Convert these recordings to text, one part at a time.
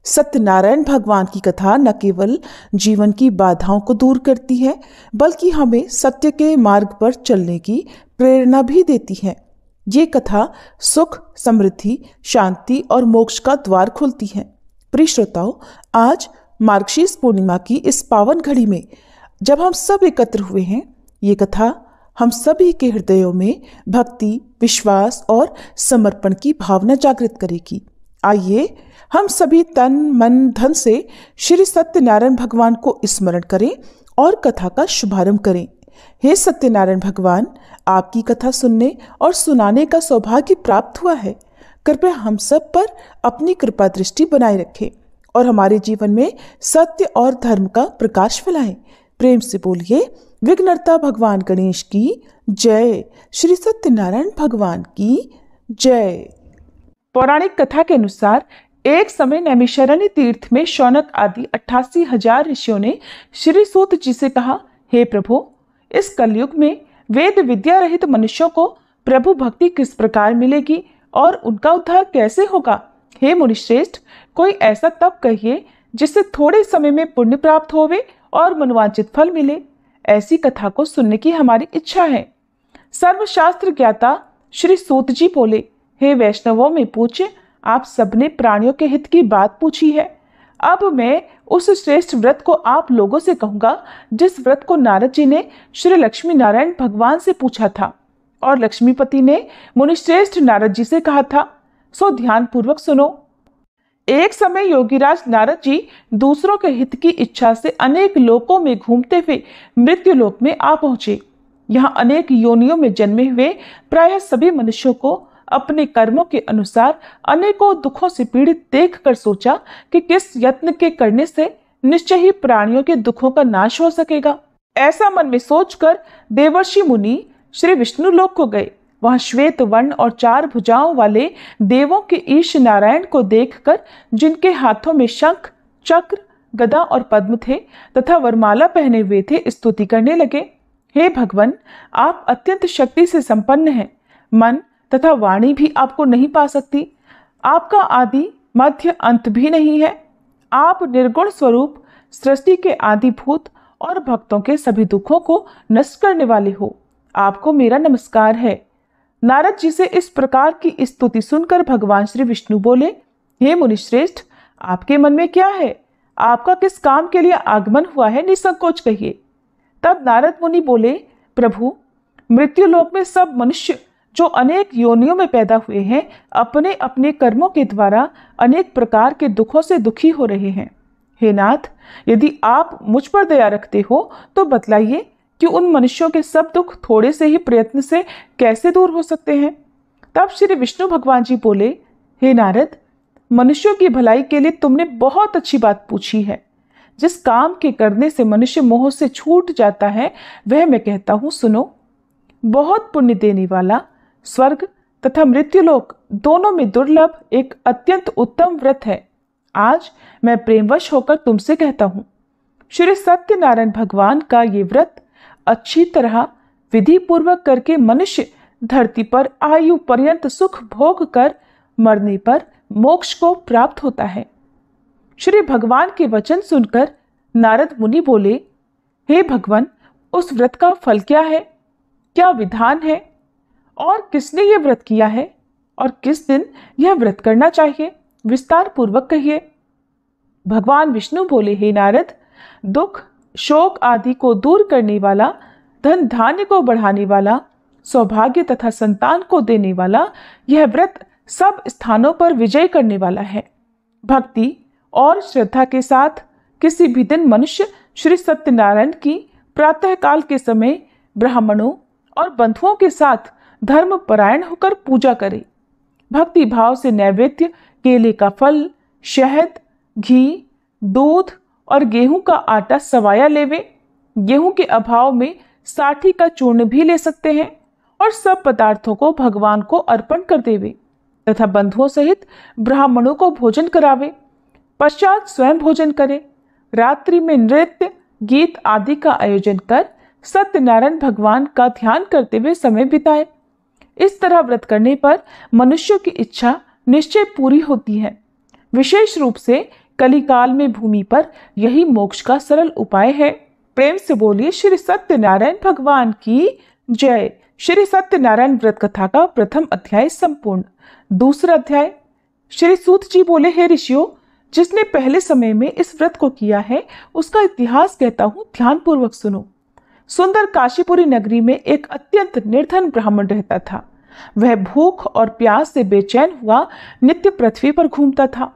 सत्यनारायण भगवान की कथा न केवल जीवन की बाधाओं को दूर करती है, बल्कि हमें सत्य के मार्ग पर चलने की प्रेरणा भी देती है। ये कथा सुख, समृद्धि, शांति और मोक्ष का द्वार खोलती है। प्रिय श्रोताओ, आज मार्गशीर्ष पूर्णिमा की इस पावन घड़ी में जब हम सब एकत्र हुए हैं, ये कथा हम सभी के हृदयों में भक्ति, विश्वास और समर्पण की भावना जागृत करेगी। आइए हम सभी तन, मन, धन से श्री सत्यनारायण भगवान को स्मरण करें और कथा का शुभारंभ करें। हे सत्यनारायण भगवान, आपकी कथा सुनने और सुनाने का सौभाग्य प्राप्त हुआ है। कृपया हम सब पर अपनी कृपा दृष्टि बनाए रखें और हमारे जीवन में सत्य और धर्म का प्रकाश फैलाएं। प्रेम से बोलिए, विघ्नहर्ता भगवान गणेश की जय। श्री सत्यनारायण भगवान की जय। पौराणिक कथा के अनुसार एक समय नैमिषारण्य तीर्थ में शौनक आदि 88,000 ऋषियों ने श्री सूत जी से कहा, हे प्रभु, इस कलयुग में वेद विद्या रहित मनुष्यों को प्रभु भक्ति किस प्रकार मिलेगी और उनका उद्धार कैसे होगा? हे मुनिश्रेष्ठ, कोई ऐसा तप कहिए जिससे थोड़े समय में पुण्य प्राप्त होवे और मनवांचित फल मिले। ऐसी कथा को सुनने की हमारी इच्छा है। सर्वशास्त्र ज्ञाता श्री सूत जी बोले, हे वैष्णवों में पूज्य, आप सबने प्राणियों के हित की बात पूछी है। अब मैं उस श्रेष्ठ व्रत को आप लोगों से कहूंगा जिस व्रत को नारद जी ने श्री लक्ष्मी नारायण भगवान से पूछा था और लक्ष्मीपति ने मुनिश्रेष्ठ नारद जी से कहा था। सो ध्यान पूर्वक सुनो। एक समय योगीराज नारद जी दूसरों के हित की इच्छा से अनेक लोकों में घूमते हुए मृत्यु लोक में आ पहुंचे। यहाँ अनेक योनियों में जन्मे हुए प्रायः सभी मनुष्यों को अपने कर्मों के अनुसार अनेकों दुखों से पीड़ित देखकर सोचा कि किस यत्न के करने से निश्चय ही प्राणियों के दुखों का नाश हो सकेगा। ऐसा मन में सोचकर देवर्षि मुनि श्री विष्णु लोक को गए। वहां श्वेत वर्ण और 4 भुजाओं वाले देवों के ईश नारायण को देखकर, जिनके हाथों में शंख, चक्र, गदा और पद्म थे तथा वरमाला पहने हुए थे, स्तुति करने लगे। हे भगवान, आप अत्यंत शक्ति से संपन्न हैं। मन तथा वाणी भी आपको नहीं पा सकती। आपका आदि मध्य अंत भी नहीं है। आप निर्गुण स्वरूप, सृष्टि के आदिभूत और भक्तों के सभी दुखों को नष्ट करने वाले हो। आपको मेरा नमस्कार है। नारद जी से इस प्रकार की स्तुति सुनकर भगवान श्री विष्णु बोले, हे मुनिश्रेष्ठ, आपके मन में क्या है? आपका किस काम के लिए आगमन हुआ है? निसंकोच कहिए। तब नारद मुनि बोले, प्रभु, मृत्यु लोक में सब मनुष्य जो अनेक योनियों में पैदा हुए हैं, अपने अपने कर्मों के द्वारा अनेक प्रकार के दुखों से दुखी हो रहे हैं। हे नाथ, यदि आप मुझ पर दया रखते हो तो बतलाइए कि उन मनुष्यों के सब दुख थोड़े से ही प्रयत्न से कैसे दूर हो सकते हैं? तब श्री विष्णु भगवान जी बोले, हे नारद, मनुष्यों की भलाई के लिए तुमने बहुत अच्छी बात पूछी है। जिस काम के करने से मनुष्य मोह से छूट जाता है, वह मैं कहता हूं, सुनो। बहुत पुण्य देने वाला स्वर्ग तथा मृत्युलोक दोनों में दुर्लभ एक अत्यंत उत्तम व्रत है। आज मैं प्रेमवश होकर तुमसे कहता हूं, श्री सत्यनारायण भगवान का ये व्रत अच्छी तरह विधि पूर्वक करके मनुष्य धरती पर आयु पर्यंत सुख भोग कर मरने पर मोक्ष को प्राप्त होता है। श्री भगवान के वचन सुनकर नारद मुनि बोले, हे भगवान, उस व्रत का फल क्या है? क्या विधान है? और किसने यह व्रत किया है और किस दिन यह व्रत करना चाहिए? विस्तार पूर्वक कहिए। भगवान विष्णु बोले, हे नारद, दुख, शोक आदि को दूर करने वाला, धन धान्य को बढ़ाने वाला, सौभाग्य तथा संतान को देने वाला यह व्रत सब स्थानों पर विजय करने वाला है। भक्ति और श्रद्धा के साथ किसी भी दिन मनुष्य श्री सत्यनारायण की प्रातः काल के समय ब्राह्मणों और बंधुओं के साथ धर्म परायण होकर पूजा करे। भक्ति भाव से नैवेद्य, केले का फल, शहद, घी, दूध और गेहूं का आटा सवाया लेवे। गेहूं के अभाव में साठी का चूर्ण भी ले सकते हैं और सब पदार्थों को भगवान को अर्पण कर देवे तथा बंधुओं सहित ब्राह्मणों को भोजन करावे। पश्चात स्वयं भोजन करे। रात्रि में नृत्य, गीत आदि का आयोजन कर सत्यनारायण भगवान का ध्यान करते हुए समय बिताए। इस तरह व्रत करने पर मनुष्यों की इच्छा निश्चय पूरी होती है। विशेष रूप से कलिकाल में भूमि पर यही मोक्ष का सरल उपाय है। प्रेम से बोलिए श्री सत्यनारायण भगवान की जय। श्री सत्यनारायण व्रत कथा का प्रथम अध्याय संपूर्ण। दूसरा अध्याय। श्री सूत जी बोले, हे ऋषियों, जिसने पहले समय में इस व्रत को किया है उसका इतिहास कहता हूँ, ध्यान पूर्वक सुनो। सुंदर काशीपुरी नगरी में एक अत्यंत निर्धन ब्राह्मण रहता था। वह भूख और प्यास से बेचैन हुआ नित्य पृथ्वी पर घूमता था।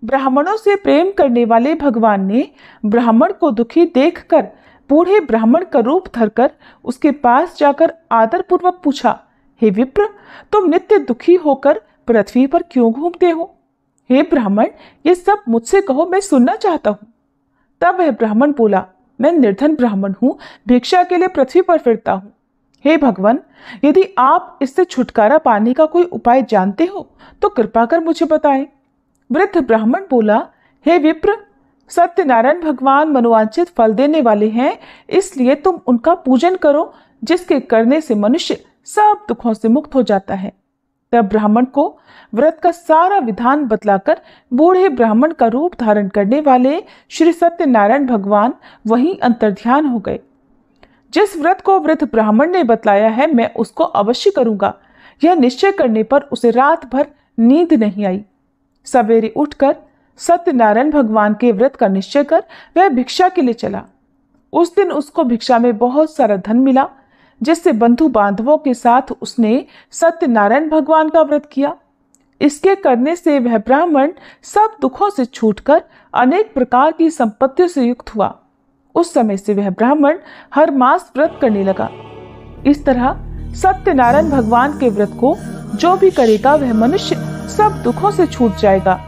ब्राह्मणों से प्रेम करने वाले भगवान ने ब्राह्मण को दुखी देखकर बूढ़े ब्राह्मण का रूप धरकर उसके पास जाकर आदरपूर्वक पूछा, हे विप्र, तुम नित्य दुखी होकर पृथ्वी पर क्यों घूमते हो? हे ब्राह्मण, ये सब मुझसे कहो, मैं सुनना चाहता हूँ। तब वह ब्राह्मण बोला, मैं निर्धन ब्राह्मण हूँ, भिक्षा के लिए पृथ्वी पर फिरता हूँ। हे भगवान, यदि आप इससे छुटकारा पाने का कोई उपाय जानते हो तो कृपा कर मुझे बताएं। वृद्ध ब्राह्मण बोला, हे विप्र, सत्यनारायण भगवान मनोवांछित फल देने वाले हैं, इसलिए तुम उनका पूजन करो, जिसके करने से मनुष्य सब दुखों से मुक्त हो जाता है। तब ब्राह्मण को व्रत का सारा विधान बतलाकर बूढ़े ब्राह्मण का रूप धारण करने वाले श्री सत्यनारायण भगवान वहीं अंतर्ध्यान हो गए। जिस व्रत को वृद्ध ब्राह्मण ने बतलाया है, मैं उसको अवश्य करूंगा। यह निश्चय करने पर उसे रात भर नींद नहीं आई। सवेरे उठकर सत्यनारायण भगवान के व्रत का निश्चय कर वह भिक्षा के लिए चला। उस दिन उसको भिक्षा में बहुत सारा धन मिला, जिससे बंधु बांधवों के साथ उसने सत्यनारायण भगवान का व्रत किया। इसके करने से वह ब्राह्मण सब दुखों से छूटकर अनेक प्रकार की संपत्तियों से युक्त हुआ। उस समय से वह ब्राह्मण हर मास व्रत करने लगा। इस तरह सत्यनारायण भगवान के व्रत को जो भी करेगा वह मनुष्य सब दुखों से छूट जाएगा।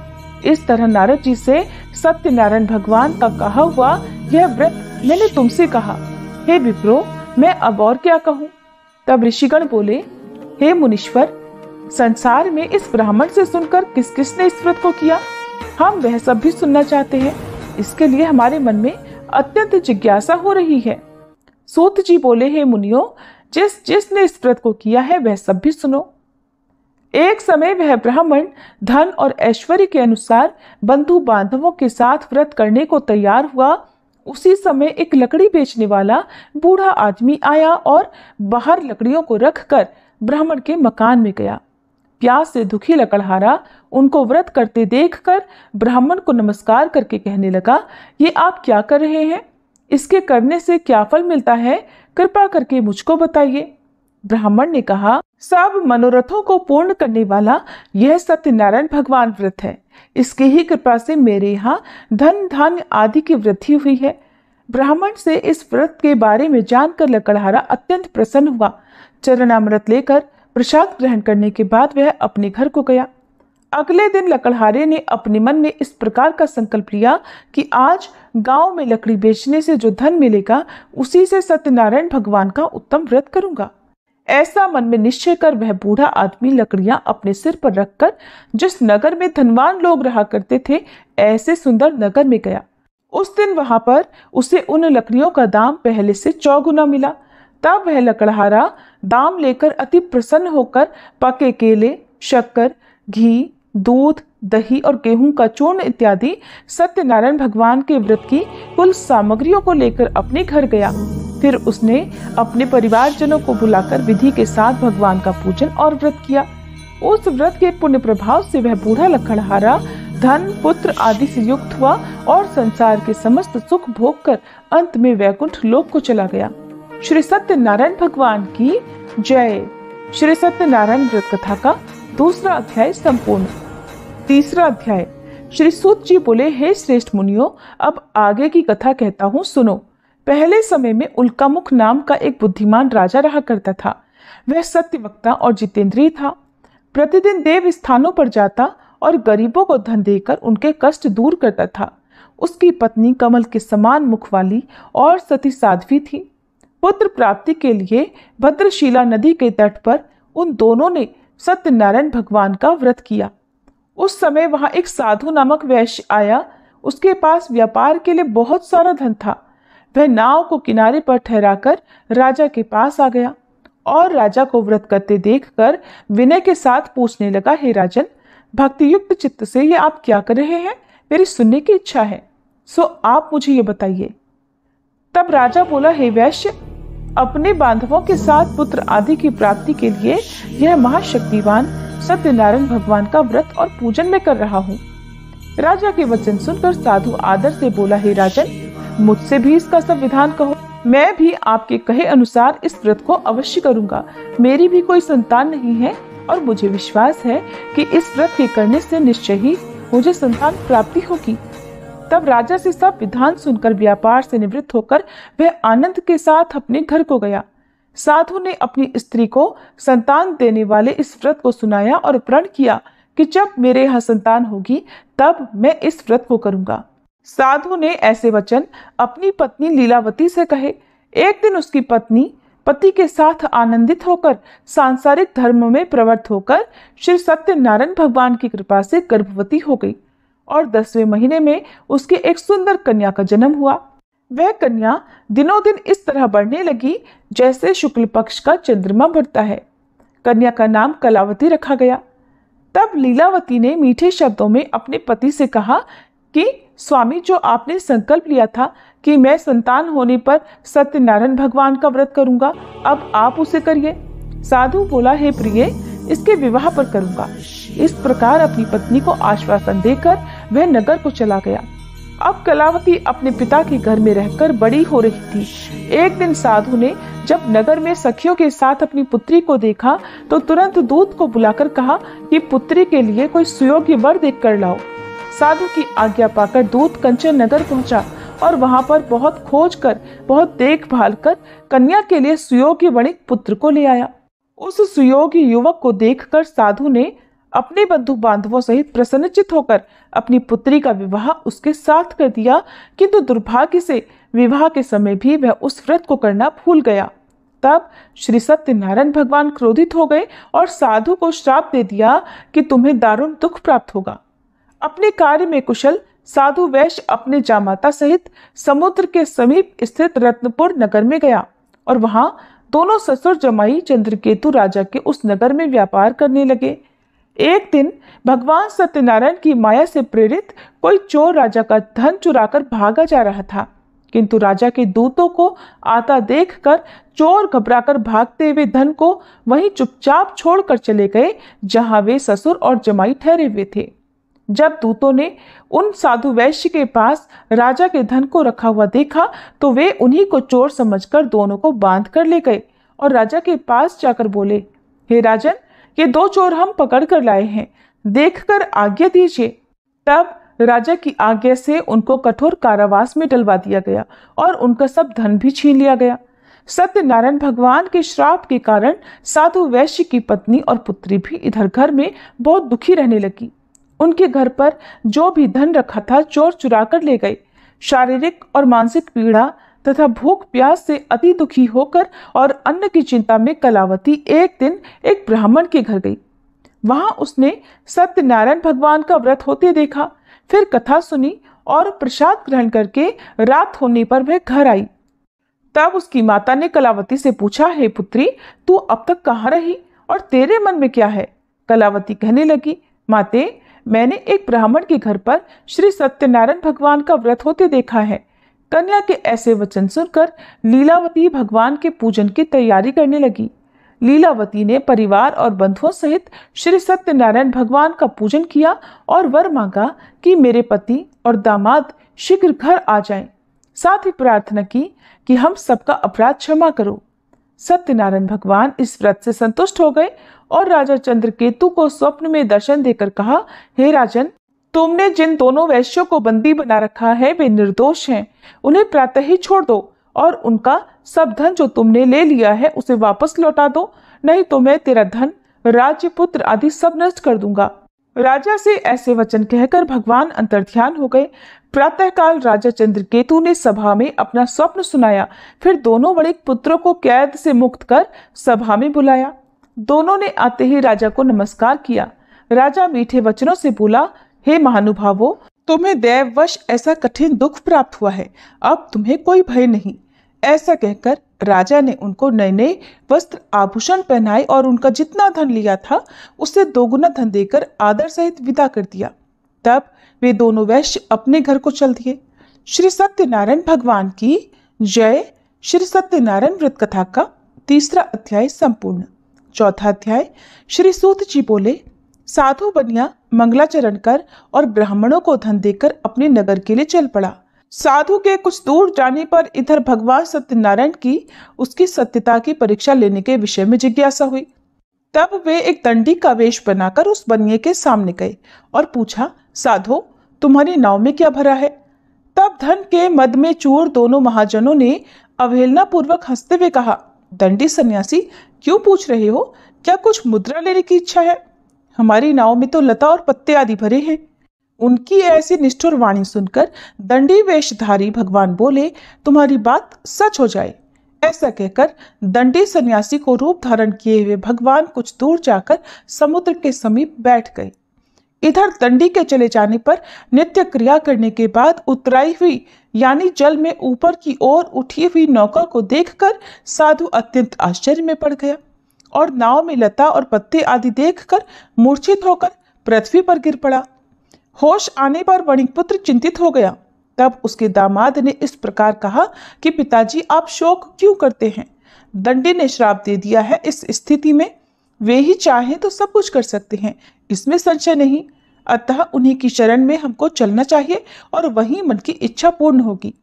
इस तरह नारद जी से सत्यनारायण भगवान का कहा हुआ यह व्रत मैंने तुमसे कहा। हे विप्रो, मैं अब और क्या कहूँ? तब ऋषिगण बोले, हे मुनीश्वर, संसार में इस ब्राह्मण से सुनकर किस किसने इस व्रत को किया, हम वह सब भी सुनना चाहते हैं। इसके लिए हमारे मन में अत्यंत जिज्ञासा हो रही है। सूत जी बोले, हे मुनियों, जिसने इस व्रत को किया है वह सब भी सुनो। एक समय वह ब्राह्मण धन और ऐश्वर्य के अनुसार बंधु बांधवों के साथ व्रत करने को तैयार हुआ। उसी समय एक लकड़ी बेचने वाला बूढ़ा आदमी आया और बाहर लकड़ियों को रखकर ब्राह्मण के मकान में गया। प्यास से दुखी लकड़हारा उनको व्रत करते देखकर ब्राह्मण को नमस्कार करके कहने लगा, ये आप क्या कर रहे हैं? इसके करने से क्या फल मिलता है? कृपा करके मुझको बताइए। ब्राह्मण ने कहा, सब मनोरथों को पूर्ण करने वाला यह सत्यनारायण भगवान व्रत है। इसकी ही कृपा से मेरे यहाँ धन धान्य आदि की वृद्धि हुई है। ब्राह्मण से इस व्रत के बारे में जानकर लकड़हारा अत्यंत प्रसन्न हुआ। चरणामृत लेकर प्रसाद ग्रहण करने के बाद वह अपने घर को गया। अगले दिन लकड़हारे ने अपने मन में इस प्रकार का संकल्प लिया कि आज गांव में लकड़ी बेचने से जो धन मिलेगा उसी से सत्यनारायण भगवान का उत्तम व्रत करूंगा। ऐसा मन में निश्चय कर वह बूढ़ा आदमी लकड़ियां अपने सिर पर रखकर जिस नगर में धनवान लोग रहा करते थे ऐसे सुंदर नगर में गया। उस दिन वहां पर उसे उन लकड़ियों का दाम पहले से 4 गुना मिला। तब वह लकड़हारा दाम लेकर अति प्रसन्न होकर पके केले, शक्कर, घी, दूध, दही और गेहूं का चूर्ण इत्यादि सत्यनारायण भगवान के व्रत की कुल सामग्रियों को लेकर अपने घर गया। फिर उसने अपने परिवारजनों को बुलाकर विधि के साथ भगवान का पूजन और व्रत किया। उस व्रत के पुण्य प्रभाव से वह बूढ़ा लकड़हारा धन, पुत्र आदि से युक्त हुआ और संसार के समस्त सुख भोग कर अंत में वैकुंठ लोक को चला गया। श्री सत्यनारायण भगवान की जय। श्री सत्यनारायण व्रत कथा का दूसरा अध्याय संपूर्ण। तीसरा अध्याय। श्री सूत जी बोले, हे श्रेष्ठ मुनियों, अब आगे की कथा कहता हूँ, सुनो। पहले समय में उल्कामुख नाम का एक बुद्धिमान राजा रहा करता था। वह सत्यवक्ता और जितेंद्रिय था। प्रतिदिन देव स्थानों पर जाता और गरीबों को धन देकर उनके कष्ट दूर करता था। उसकी पत्नी कमल के समान मुख वाली और सती साध्वी थी। पुत्र प्राप्ति के लिए भद्रशिला नदी के तट पर उन दोनों ने सत्यनारायण भगवान का व्रत किया। उस समय वहां एक साधु नामक वैश्य आया। उसके पास व्यापार के लिए बहुत सारा धन था। वह नाव को किनारे पर ठहराकर राजा के पास आ गया और राजा को व्रत करते देखकर विनय के साथ पूछने लगा, हे राजन, भक्ति युक्त चित्त से ये आप क्या कर रहे हैं? मेरी सुनने की इच्छा है, सो आप मुझे ये बताइए। तब राजा बोला, हे वैश्य, अपने बांधवों के साथ पुत्र आदि की प्राप्ति के लिए यह महाशक्तिवान सत्यनारायण भगवान का व्रत और पूजन में कर रहा हूँ। राजा के वचन सुनकर साधु आदर से बोला, हे राजन, मुझसे भी इसका सब विधान कहो। मैं भी आपके कहे अनुसार इस व्रत को अवश्य करूंगा। मेरी भी कोई संतान नहीं है और मुझे विश्वास है कि इस व्रत के करने से निश्चय ही मुझे संतान प्राप्ति होगी। तब राजा से सब विधान सुनकर व्यापार से निवृत्त होकर वह आनंद के साथ अपने घर को गया। साधु ने अपनी स्त्री को संतान देने वाले इस व्रत को सुनाया और प्रण किया कि जब मेरे यहाँ संतान होगी तब मैं इस व्रत को करूंगा। साधु ने ऐसे वचन अपनी पत्नी लीलावती से कहे। एक दिन उसकी पत्नी पति के साथ आनंदित होकर सांसारिक धर्म में प्रवृत्त होकर श्री सत्यनारायण भगवान की कृपा से गर्भवती हो गई और 10वें महीने में उसके एक सुंदर कन्या का जन्म हुआ। वह कन्या दिनों दिन इस तरह बढ़ने लगी जैसे शुक्ल पक्ष का चंद्रमा बढ़ता है। कन्या का नाम कलावती रखा गया। तब लीलावती ने मीठे शब्दों में अपने पति से कहा कि स्वामी, जो आपने संकल्प लिया था कि मैं संतान होने पर सत्यनारायण भगवान का व्रत करूंगा, अब आप उसे करिए। साधु बोला, हे प्रिय, इसके विवाह पर करूंगा। इस प्रकार अपनी पत्नी को आश्वासन देकर वह नगर को चला गया। अब कलावती अपने पिता के घर में रहकर बड़ी हो रही थी। एक दिन साधु ने जब नगर में सखियों के साथ अपनी पुत्री को देखा तो तुरंत दूत को बुलाकर कहा कि पुत्री के लिए कोई सुयोग्य वर देख कर लाओ। साधु की आज्ञा पाकर दूत कंचन नगर पहुंचा और वहां पर बहुत खोज कर, बहुत देखभाल कर कन्या के लिए सुयोग्य वणिक पुत्र को ले आया। उस सुयोग्य युवक को देखकर साधु ने अपने बंधु बांधवों सहित प्रसन्नचित होकर अपनी पुत्री का विवाह उसके साथ कर दिया, किंतु दुर्भाग्य से विवाह के समय भी वह उस व्रत को करना भूल गया। तब श्री सत्यनारायण भगवान क्रोधित हो गए और साधु को श्राप दे दिया कि तुम्हें दारुण दुख प्राप्त होगा। अपने कार्य में कुशल साधु वैश्य अपने जामाता सहित समुद्र के समीप स्थित रत्नपुर नगर में गया और वहां दोनों ससुर जमाई चंद्रकेतु राजा के उस नगर में व्यापार करने लगे। एक दिन भगवान सत्यनारायण की माया से प्रेरित कोई चोर राजा का धन चुराकर भागा जा रहा था, किंतु राजा के दूतों को आता देखकर चोर घबराकर भागते हुए धन को वहीं चुपचाप छोड़कर चले गए जहां वे ससुर और जमाई ठहरे हुए थे। जब दूतों ने उन साधु वैश्य के पास राजा के धन को रखा हुआ देखा तो वे उन्हीं को चोर समझकर दोनों को बांध कर ले गए और राजा के पास जाकर बोले, हे राजन, ये 2 चोर हम पकड़ कर लाए हैं, देखकर आज्ञा दीजिए। तब राजा की आज्ञा से उनको कठोर कारावास में डलवा दिया गया और उनका सब धन भी छीन लिया गया। सत्यनारायण भगवान के श्राप के कारण साधु वैश्य की पत्नी और पुत्री भी इधर घर में बहुत दुखी रहने लगी। उनके घर पर जो भी धन रखा था चोर चुरा कर ले गए। शारीरिक और मानसिक पीड़ा तथा भूख प्यास से अति दुखी होकर और अन्न की चिंता में कलावती एक दिन एक ब्राह्मण के घर गई। वहां उसने सत्यनारायण भगवान का व्रत होते देखा, फिर कथा सुनी और प्रसाद ग्रहण करके रात होने पर वह घर आई। तब उसकी माता ने कलावती से पूछा, हे पुत्री, तू अब तक कहाँ रही और तेरे मन में क्या है? कलावती कहने लगी, माते, मैंने एक ब्राह्मण के घर पर श्री सत्यनारायण भगवान का व्रत होते देखा है। कन्या के ऐसे वचन सुनकर लीलावती भगवान के पूजन की तैयारी करने लगी। लीलावती ने परिवार और बंधुओं सहित श्री सत्यनारायण भगवान का पूजन किया और वर मांगा कि मेरे पति और दामाद शीघ्र घर आ जाएं। साथ ही प्रार्थना की कि हम सबका अपराध क्षमा करो। सत्यनारायण भगवान इस व्रत से संतुष्ट हो गए और राजा चंद्रकेतु को स्वप्न में दर्शन देकर कहा, हे राजन, तुमने जिन दोनों वैश्यों को बंदी बना रखा है वे निर्दोष हैं। उन्हें प्रातः ही छोड़ दो और उनका सब धन जो तुमने ले लिया है उसे वापस लौटा दो, नहीं तो मैं तेरा धन, राज्य, पुत्र आदि सब नष्ट कर दूंगा। राजा से ऐसे वचन कहकर भगवान अंतर्ध्यान हो गए। प्रातःकाल राजा चंद्रकेतु ने सभा में अपना स्वप्न सुनाया, फिर दोनों वणिक पुत्रों को कैद से मुक्त कर सभा में बुलाया। दोनों ने आते ही राजा को नमस्कार किया। राजा मीठे वचनों से बोला, हे महानुभावों, तुम्हें दैववश ऐसा कठिन दुख प्राप्त हुआ है, अब तुम्हें कोई भय नहीं। ऐसा कहकर राजा ने उनको नए नए वस्त्र आभूषण पहनाए और उनका जितना धन लिया था उससे दोगुना धन देकर आदर सहित विदा कर दिया। तब वे दोनों वैश्य अपने घर को चल दिए। श्री सत्यनारायण भगवान की जय। श्री सत्यनारायण व्रत कथा का 3रा अध्याय संपूर्ण। 4था अध्याय। श्री सूत जी बोले, साधु बनिया मंगलाचरण कर और ब्राह्मणों को धन देकर अपने नगर के लिए चल पड़ा। साधु के कुछ दूर जाने पर इधर भगवान सत्यनारायण की उसकी सत्यता की परीक्षा लेने के विषय में जिज्ञासा हुई। तब वे एक दंडी का वेश बनाकर उस बनिए के सामने गए और पूछा, साधो, तुम्हारी नाव में क्या भरा है? तब धन के मद में चूर दोनों महाजनों ने अवहेलना पूर्वक हंसते हुए कहा, दंडी सन्यासी, क्यों पूछ रहे हो? क्या कुछ मुद्रा लेने की इच्छा है? हमारी नाव में तो लता और पत्ते आदि भरे हैं। उनकी ऐसी निष्ठुर वाणी सुनकर दंडी वेशधारी भगवान बोले, तुम्हारी बात सच हो जाए। ऐसा कहकर दंडी सन्यासी को रूप धारण किए हुए भगवान कुछ दूर जाकर समुद्र के समीप बैठ गए। इधर दंडी के चले जाने पर नित्य क्रिया करने के बाद उतराई हुई यानी जल में ऊपर की ओर उठी हुई नौका को देखकर साधु अत्यंत आश्चर्य में पड़ गया और नाव में लता और पत्ते आदि देखकर मूर्छित होकर पृथ्वी पर गिर पड़ा। होश आने पर वणिकपुत्र चिंतित हो गया। तब उसके दामाद ने इस प्रकार कहा कि पिताजी, आप शोक क्यों करते हैं? दंडी ने श्राप दे दिया है। इस स्थिति में वे ही चाहें तो सब कुछ कर सकते हैं, इसमें संशय नहीं। अतः उन्हीं की शरण में हमको चलना चाहिए और वहीं मन की इच्छा पूर्ण होगी।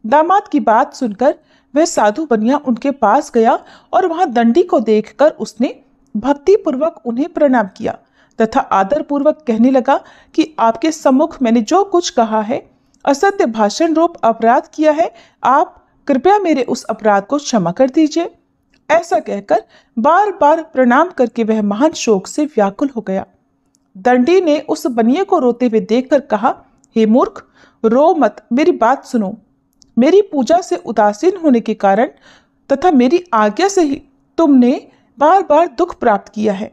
दामाद की बात सुनकर वह साधु बनिया उनके पास गया और वहां दंडी को देखकर उसने भक्ति पूर्वक उन्हें प्रणाम किया तथा आदर पूर्वक कहने लगा कि आपके सम्मुख मैंने जो कुछ कहा है, असत्य भाषण रूप अपराध किया है, आप कृपया मेरे उस अपराध को क्षमा कर दीजिए। ऐसा कहकर बार बार प्रणाम करके वह महान शोक से व्याकुल हो गया। दंडी ने उस बनिए को रोते हुए देखकर कहा, हे मूर्ख, रो मत, मेरी बात सुनो। मेरी पूजा से उदासीन होने के कारण तथा मेरी आज्ञा से ही तुमने बार बार दुख प्राप्त किया है।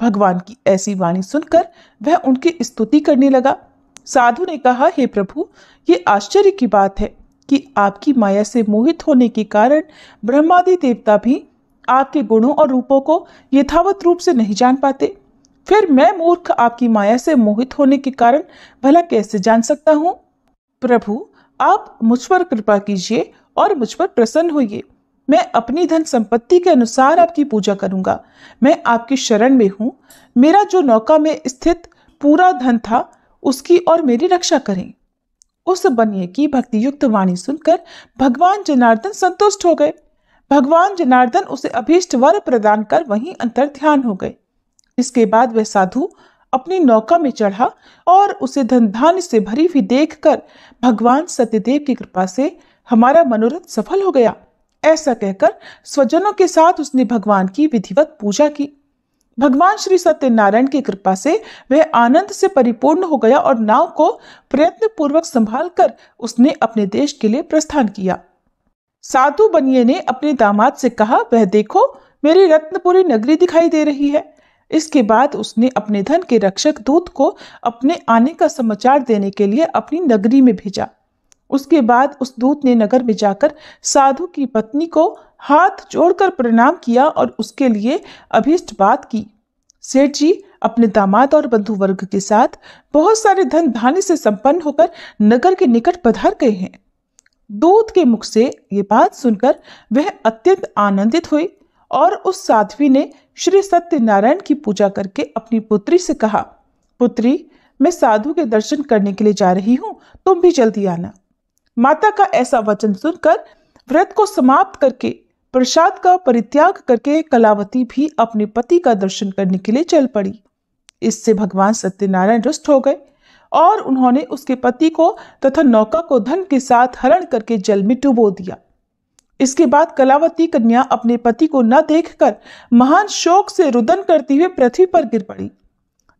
भगवान की ऐसी वाणी सुनकर वह उनकी स्तुति करने लगा। साधु ने कहा, हे प्रभु, ये आश्चर्य की बात है कि आपकी माया से मोहित होने के कारण ब्रह्मादि देवता भी आपके गुणों और रूपों को यथावत रूप से नहीं जान पाते। फिर मैं मूर्ख आपकी माया से मोहित होने के कारण भला कैसे जान सकता हूँ? प्रभु, आप मुझ पर कृपा कीजिए और मुझ पर प्रसन्न होइए। मैं अपनी धन संपत्ति के अनुसार आपकी पूजा करूंगा। मैं आपकी शरण में हूँ। मेरा जो नौका में स्थित पूरा धन था, उसकी और मेरी रक्षा करें। उस बनिए की भक्ति युक्त वाणी सुनकर भगवान जनार्दन संतुष्ट हो गए। भगवान जनार्दन उसे अभीष्ट वर प्रदान कर वहीं अंतर ध्यान हो गए। इसके बाद वह साधु अपनी नौका में चढ़ा और उसे धन धान्य से भरी हुई देखकर भगवान सत्यदेव की कृपा से हमारा मनोरथ सफल हो गया। ऐसा कहकर स्वजनों के साथ उसने भगवान की विधिवत पूजा की। भगवान श्री सत्यनारायण की कृपा से वह आनंद से परिपूर्ण हो गया और नाव को प्रयत्न पूर्वक संभाल कर उसने अपने देश के लिए प्रस्थान किया। साधु बनिए ने अपने दामाद से कहा, वह देखो, मेरी रत्नपुरी नगरी दिखाई दे रही है। इसके बाद उसने अपने धन के रक्षक दूत को अपने आने का समाचार देने के लिए अपनी नगरी में भेजा। उसके बाद उस दूत ने नगर में जाकर साधु की पत्नी को हाथ जोड़कर प्रणाम किया और उसके लिए अभीष्ट बात की। सेठ जी अपने दामाद और बंधु वर्ग के साथ बहुत सारे धन धान्य से संपन्न होकर नगर के निकट पधार गए हैं। दूत के मुख से ये बात सुनकर वह अत्यंत आनंदित हुई और उस साध्वी ने श्री सत्यनारायण की पूजा करके अपनी पुत्री से कहा, पुत्री, मैं साधु के दर्शन करने के लिए जा रही हूँ, तुम भी जल्दी आना। माता का ऐसा वचन सुनकर व्रत को समाप्त करके प्रसाद का परित्याग करके कलावती भी अपने पति का दर्शन करने के लिए चल पड़ी। इससे भगवान सत्यनारायण रुष्ट हो गए और उन्होंने उसके पति को तथा नौका को धन के साथ हरण करके जल में डुबो दिया। इसके बाद कलावती कन्या अपने पति को न देखकर महान शोक से रुदन करती हुए पृथ्वी पर गिर पड़ी।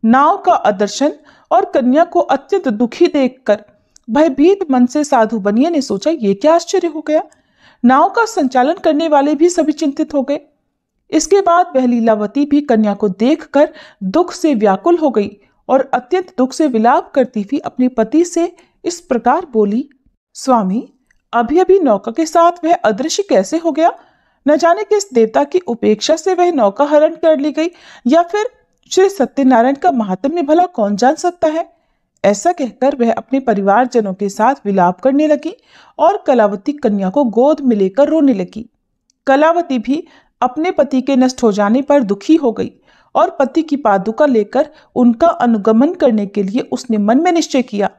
नाव का अदर्शन और कन्या को अत्यंत दुखी देखकर भयभीत मन से साधु बनिए ने सोचा, ये क्या आश्चर्य हो गया। नाव का संचालन करने वाले भी सभी चिंतित हो गए। इसके बाद वह लीलावती भी कन्या को देखकर दुख से व्याकुल हो गई और अत्यंत दुख से विलाप करती हुई अपने पति से इस प्रकार बोली, स्वामी, अभी अभी नौका के साथ वह अदृश्य कैसे हो गया? न जाने किस देवता की उपेक्षा से वह नौका हरण कर ली गई, या फिर श्री सत्यनारायण का महात्म्य भला कौन जान सकता है। ऐसा कहकर वह अपने परिवारजनों के साथ विलाप करने लगी और कलावती कन्या को गोद में लेकर रोने लगी। कलावती भी अपने पति के नष्ट हो जाने पर दुखी हो गई और पति की पादुका लेकर उनका अनुगमन करने के लिए उसने मन में निश्चय किया।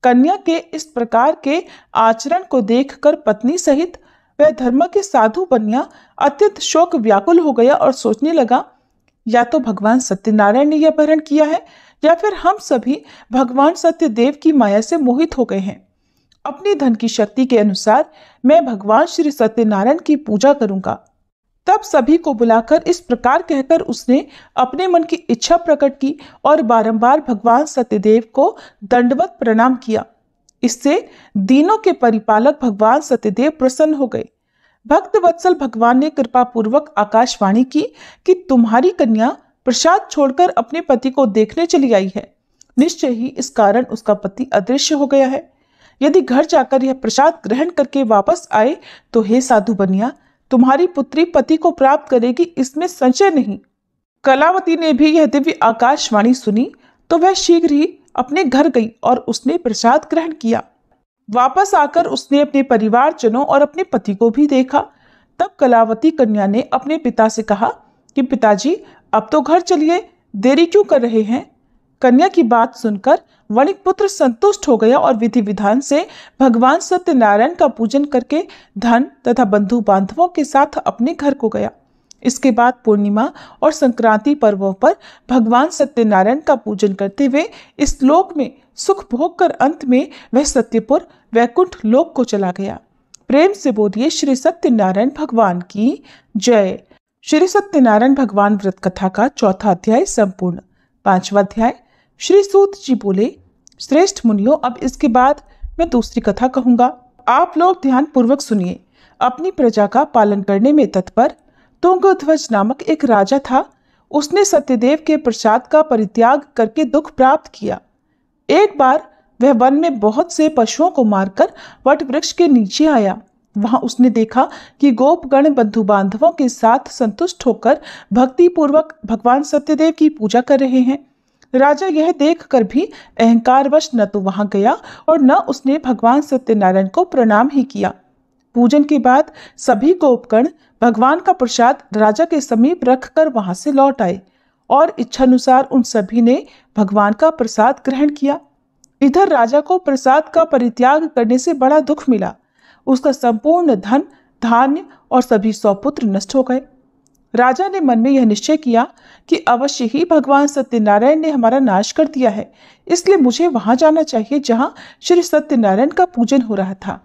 कन्या के इस प्रकार के आचरण को देखकर पत्नी सहित वह धर्म के साधु कन्या अत्यंत शोक व्याकुल हो गया और सोचने लगा, या तो भगवान सत्यनारायण ने यह अपहरण किया है या फिर हम सभी भगवान सत्यदेव की माया से मोहित हो गए हैं। अपनी धन की शक्ति के अनुसार मैं भगवान श्री सत्यनारायण की पूजा करूंगा। तब सभी को बुलाकर इस प्रकार कहकर उसने अपने मन की इच्छा प्रकट की और बारंबार भगवान सत्यदेव को दंडवत प्रणाम किया। इससे दीनों के परिपालक भगवान सत्यदेव प्रसन्न हो गए। भक्त वत्सल भगवान ने कृपा पूर्वक आकाशवाणी की कि तुम्हारी कन्या प्रसाद छोड़कर अपने पति को देखने चली आई है। निश्चय ही इस कारण उसका पति अदृश्य हो गया है। यदि घर जाकर यह प्रसाद ग्रहण करके वापस आए तो हे साधु बनिया, तुम्हारी पुत्री पति को प्राप्त करेगी, इसमें संशय नहीं। कलावती ने भी यह दिव्य आकाशवाणी सुनी तो वह शीघ्र ही अपने घर गई और उसने प्रसाद ग्रहण किया। वापस आकर उसने अपने परिवारजनों और अपने पति को भी देखा। तब कलावती कन्या ने अपने पिता से कहा कि पिताजी, अब तो घर चलिए, देरी क्यों कर रहे हैं। कन्या की बात सुनकर वणिक पुत्र संतुष्ट हो गया और विधि विधान से भगवान सत्यनारायण का पूजन करके धन तथा बंधु बांधवों के साथ अपने घर को गया। इसके बाद पूर्णिमा और संक्रांति पर्वों पर भगवान सत्यनारायण का पूजन करते हुए इस लोक में सुख भोग कर अंत में वह सत्यपुर वैकुंठ लोक को चला गया। प्रेम से बोलिए श्री सत्यनारायण भगवान की जय। श्री सत्यनारायण भगवान व्रत कथा का चौथा अध्याय संपूर्ण। पांचवा अध्याय। श्री सूत जी बोले, श्रेष्ठ मुनियों, अब इसके बाद मैं दूसरी कथा कहूंगा। आप लोग ध्यान पूर्वक सुनिए। अपनी प्रजा का पालन करने में तत्पर तुंगध्वज नामक एक राजा था। उसने सत्यदेव के प्रसाद का परित्याग करके दुख प्राप्त किया। एक बार वह वन में बहुत से पशुओं को मारकर वट वृक्ष के नीचे आया। वहां उसने देखा कि गोपगण बंधु बांधवों के साथ संतुष्ट होकर भक्ति पूर्वक भगवान सत्यदेव की पूजा कर रहे हैं। राजा यह देखकर भी अहंकारवश न तो वहां गया और न उसने भगवान सत्यनारायण को प्रणाम ही किया। पूजन के बाद सभी गोपगण भगवान का प्रसाद राजा के समीप रखकर वहां से लौट आए और इच्छानुसार उन सभी ने भगवान का प्रसाद ग्रहण किया। इधर राजा को प्रसाद का परित्याग करने से बड़ा दुख मिला। उसका संपूर्ण धन, धान्य और सभी सौपुत्र नष्ट हो गए। राजा ने मन में यह निश्चय किया कि अवश्य ही भगवान सत्यनारायण ने हमारा नाश कर दिया है, इसलिए मुझे वहां जाना चाहिए जहां श्री सत्यनारायण का पूजन हो रहा था।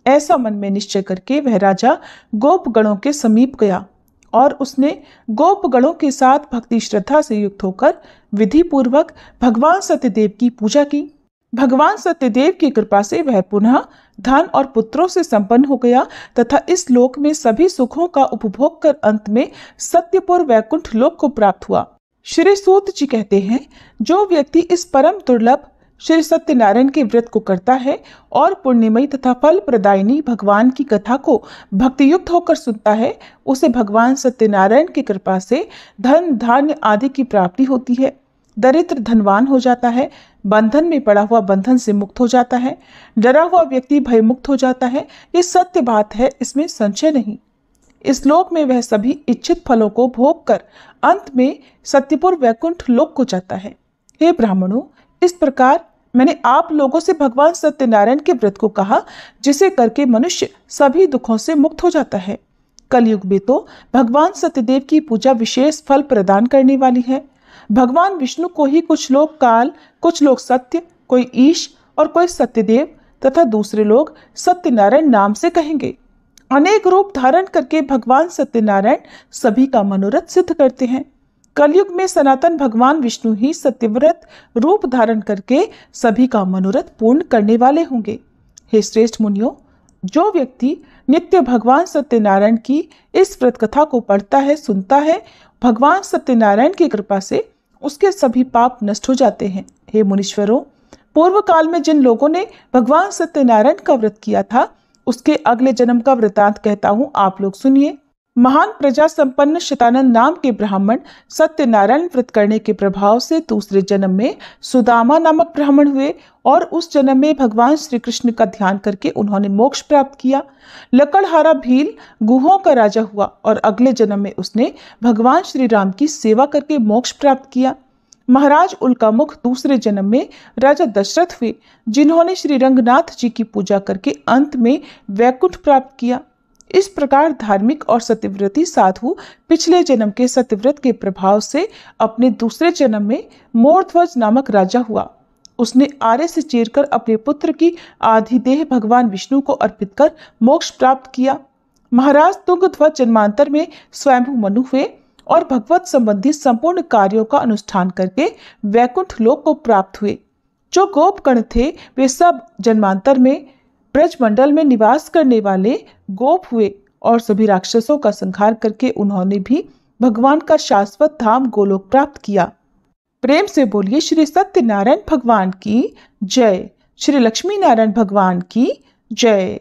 ऐसा मन में निश्चय करके वह राजा गोपगणों के समीप गया और उसने गोपगणों के साथ भक्ति श्रद्धा से युक्त होकर विधि पूर्वक भगवान सत्यदेव की पूजा की। भगवान सत्यदेव की कृपा से वह पुनः धन और पुत्रों से संपन्न हो गया तथा इस लोक में सभी सुखों का उपभोग कर अंत में सत्यपुर वैकुंठ लोक को प्राप्त हुआ। श्री सूत जी कहते हैं, जो व्यक्ति इस परम दुर्लभ श्री सत्यनारायण के व्रत को करता है और पुण्यमयी तथा फल प्रदायिनी भगवान की कथा को भक्ति युक्त होकर सुनता है, उसे भगवान सत्यनारायण की कृपा से धन धान्य आदि की प्राप्ति होती है। दरिद्र धनवान हो जाता है, बंधन में पड़ा हुआ बंधन से मुक्त हो जाता है, डरा हुआ व्यक्ति भय मुक्त हो जाता है। ये सत्य बात है, इसमें संशय नहीं। इस लोक में वह सभी इच्छित फलों को भोग कर अंत में सत्यपुर वैकुंठ लोक को जाता है। हे ब्राह्मणों, इस प्रकार मैंने आप लोगों से भगवान सत्यनारायण के व्रत को कहा, जिसे करके मनुष्य सभी दुखों से मुक्त हो जाता है। कलयुग में तो भगवान सत्यदेव की पूजा विशेष फल प्रदान करने वाली है। भगवान विष्णु को ही कुछ लोग काल, कुछ लोग सत्य, कोई ईश और कोई सत्यदेव तथा दूसरे लोग सत्यनारायण नाम से कहेंगे। अनेक रूप धारण करके भगवान सत्यनारायण सभी का मनोरथ सिद्ध करते हैं। कलयुग में सनातन भगवान विष्णु ही सत्यव्रत रूप धारण करके सभी का मनोरथ पूर्ण करने वाले होंगे। हे श्रेष्ठ मुनियों, जो व्यक्ति नित्य भगवान सत्यनारायण की इस व्रत कथा को पढ़ता है, सुनता है, भगवान सत्यनारायण की कृपा से उसके सभी पाप नष्ट हो जाते हैं। हे मुनीश्वरों, पूर्व काल में जिन लोगों ने भगवान सत्यनारायण का व्रत किया था, उसके अगले जन्म का वृतांत कहता हूँ, आप लोग सुनिए। महान प्रजा संपन्न शतानंद नाम के ब्राह्मण सत्यनारायण व्रत करने के प्रभाव से दूसरे जन्म में सुदामा नामक ब्राह्मण हुए और उस जन्म में भगवान श्री कृष्ण का ध्यान करके उन्होंने मोक्ष प्राप्त किया। लकड़हारा भील गुहों का राजा हुआ और अगले जन्म में उसने भगवान श्री राम की सेवा करके मोक्ष प्राप्त किया। महाराज उल्कामुख दूसरे जन्म में राजा दशरथ हुए, जिन्होंने श्री रंगनाथ जी की पूजा करके अंत में वैकुंठ प्राप्त किया। इस प्रकार धार्मिक और सत्यव्रती साधु पिछले जन्म के सत्यव्रत के प्रभाव से अपने दूसरे जन्म में मोरध्वज नामक राजा हुआ। उसने आरे से चीरकर अपने पुत्र की आधी देह भगवान विष्णु को अर्पित कर मोक्ष प्राप्त किया। महाराज तुंगध्वज जन्मांतर में स्वयंभू मनु हुए और भगवत संबंधी संपूर्ण कार्यों का अनुष्ठान करके वैकुंठ लोक को प्राप्त हुए। जो गोपगण थे वे सब जन्मांतर में ब्रजमंडल में निवास करने वाले गोप हुए और सभी राक्षसों का संहार करके उन्होंने भी भगवान का शाश्वत धाम गोलोक प्राप्त किया। प्रेम से बोलिए श्री सत्यनारायण भगवान की जय, श्री लक्ष्मी नारायण भगवान की जय।